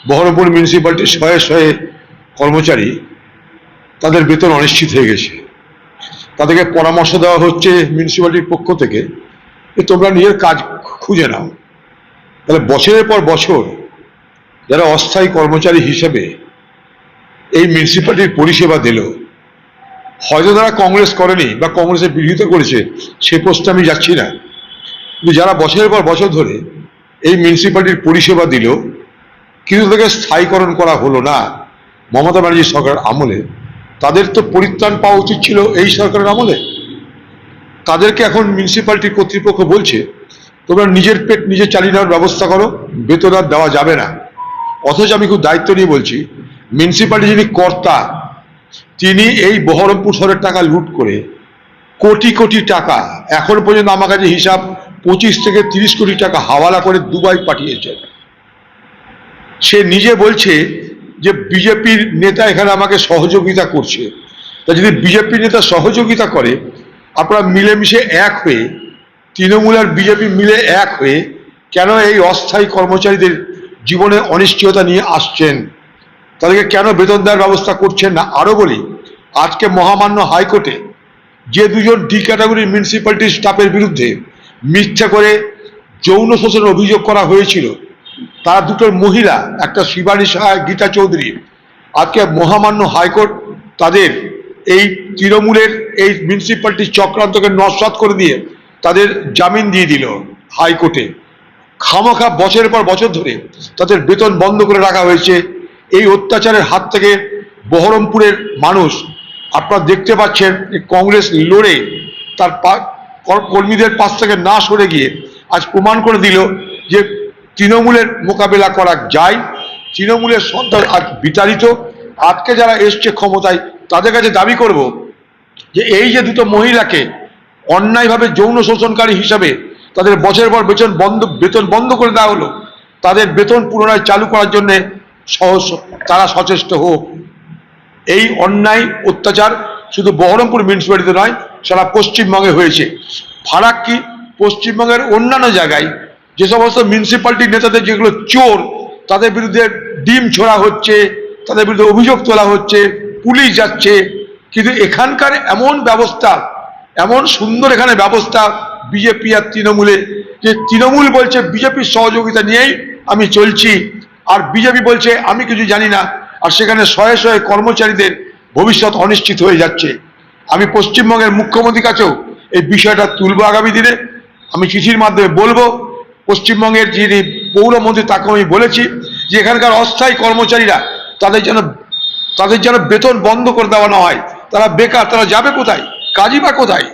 বহরমপুর মিউনিসিপ্যালিটির শয়ে শয়ে কর্মচারী তাদের বেতন অনিশ্চিত হয়ে গেছে। তাদেরকে পরামর্শ দেওয়া হচ্ছে মিউনিসিপ্যালিটির পক্ষ থেকে যে তোমরা নিজের কাজ খুঁজে নাও। তাহলে বছরের পর বছর যারা অস্থায়ী কর্মচারী হিসেবে এই মিউনিসিপ্যালিটির পরিষেবা দিল, হয়তো তারা কংগ্রেস করেনি বা কংগ্রেসের বিরোধিতা করেছে, সে প্রশ্নে আমি যাচ্ছি না, কিন্তু যারা বছরের পর বছর ধরে এই মিউনিসিপ্যালিটির পরিষেবা দিল কিন্তু তাদেরকে স্থায়ীকরণ করা হলো না মমতা ব্যানার্জি সরকারের আমলে, তাদের তো পরিত্রাণ পাওয়া উচিত ছিল এই সরকারের আমলে। তাদেরকে এখন মিউনিসিপ্যালিটি কর্তৃপক্ষ বলছে তোমরা নিজের পেট নিজে চালিয়ে নেওয়ার ব্যবস্থা করো, বেতন আর দেওয়া যাবে না। অথচ আমি খুব দায়িত্ব নিয়ে বলছি, মিউনিসিপ্যালিটি যিনি কর্তা তিনি এই বহরমপুর শহরের টাকা লুট করে কোটি কোটি টাকা, এখন পর্যন্ত আমার কাছে হিসাব 25 থেকে 30 কোটি টাকা হাওয়ালা করে দুবাই পাঠিয়েছেন। সে নিজে বলছে যে বিজেপির নেতা এখানে আমাকে সহযোগিতা করছে। তা যদি বিজেপির নেতা সহযোগিতা করে, আপনারা মিলেমিশে এক হয়ে, তৃণমূল আর বিজেপি মিলে এক হয়ে কেন এই অস্থায়ী কর্মচারীদের জীবনে অনিশ্চয়তা নিয়ে আসছেন? তাদেরকে কেন বেতন দেওয়ার ব্যবস্থা করছেন না? আরো বলি, আজকে মহামান্য হাইকোর্টে যে দুজন ডি ক্যাটাগরির মিউনিসিপ্যালিটির স্টাফের বিরুদ্ধে মিথ্যা করে যৌন শোষণের অভিযোগ করা হয়েছিল, তারা দুটোর মহিলা, একটা শিবানী সাহা, গীতা চৌধুরী, আজকে মহামান্য হাইকোর্ট তাদের এই তৃণমূলের এই মিউনিসিপ্যালিটির চক্রান্তকে নস্যাৎ করে দিয়ে তাদের জামিন দিয়ে দিল হাইকোর্টে। খামাখা বছরের পর বছর ধরে তাদের বেতন বন্ধ করে রাখা হয়েছে। এই অত্যাচারের হাত থেকে বহরমপুরের মানুষ, আপনারা দেখতে পাচ্ছেন, কংগ্রেস লড়ে তার কর্মীদের পাশ থেকে না সরে গিয়ে আজ প্রমাণ করে দিল যে তৃণমূলের মোকাবেলা করা যায়। তৃণমূলের সন্তান আজ বিতাড়িত। আজকে যারা এসছে ক্ষমতায় তাদের কাছে দাবি করব যে এই যে দুটো মহিলাকে অন্যায়ভাবে যৌন শোষণকারী হিসাবে তাদের বছরের পর বেতন বন্ধ করে দেওয়া হলো, তাদের বেতন পুনরায় চালু করার জন্য তারা সচেষ্ট হোক। এই অন্যায় অত্যাচার শুধু বহরমপুর মিউনিসিপ্যালিটিতে নয়, সারা পশ্চিমবঙ্গে হয়েছে। ফারাক কি, পশ্চিমবঙ্গের অন্যান্য জায়গায় যে সমস্ত মিউনিসিপ্যালিটির নেতাদের যেগুলো চোর, তাদের বিরুদ্ধে ডিম ছোড়া হচ্ছে, তাদের বিরুদ্ধে অভিযোগ তোলা হচ্ছে, পুলিশ যাচ্ছে, কিন্তু এখানকার এমন ব্যবস্থা, এমন সুন্দর এখানে ব্যবস্থা বিজেপি আর তৃণমূলের, যে তৃণমূল বলছে বিজেপির সহযোগিতা নিয়েই আমি চলছি, আর বিজেপি বলছে আমি কিছু জানি না, আর সেখানে শয়ে শয়ে কর্মচারীদের ভবিষ্যৎ অনিশ্চিত হয়ে যাচ্ছে। আমি পশ্চিমবঙ্গের মুখ্যমন্ত্রীর কাছেও এই বিষয়টা তুলব আগামী দিনে। আমি চিঠির মাধ্যমে বলবো, পশ্চিমবঙ্গের যিনি পৌরমন্ত্রী তাকে আমি বলেছি যে এখানকার অস্থায়ী কর্মচারীরা তাদের যেন বেতন বন্ধ করে দেওয়া না হয়। তারা বেকার, তারা যাবে কোথায়, কাজই বা কোথায়?